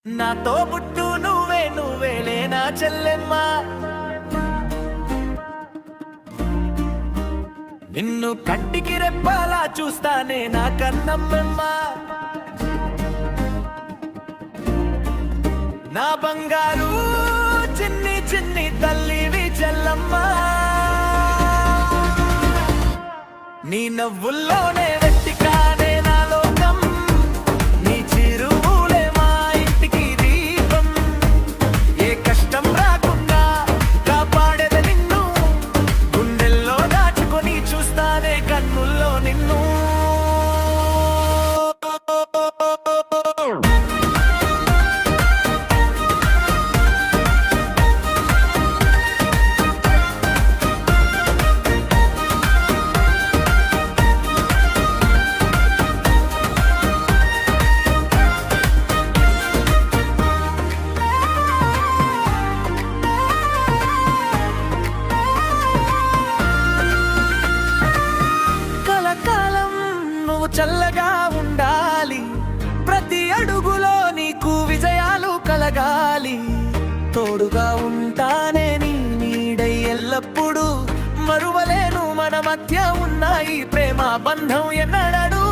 నాతో పుట్టు నువ్వేలే నా చెల్లెమ్మ, నిన్ను కంటికి రెప్పాలా చూస్తానే నా కన్నమ్మ. నా బంగారు చిన్ని చిన్ని తల్లివి చెల్లమ్మ, నీ నవ్వుల్లోనే వెట్టికానే నా లోకం, నీ చిరువులే మా ఇంటికి దీపం. ఏ కష్టం రాకుండా కాపాడేద నిన్ను, గుండెల్లో దాచుకొని చూస్తానే కన్నుల్లో నిన్ను. చల్లగా ఉండాలి, ప్రతి అడుగులో నీకు విజయాలు కలగాలి. తోడుగా ఉంటానే నీ నీడై ఎల్లప్పుడూ, మరువలేను మన మధ్య ఉన్న ఈ ప్రేమ బంధం ఎన్నడూ.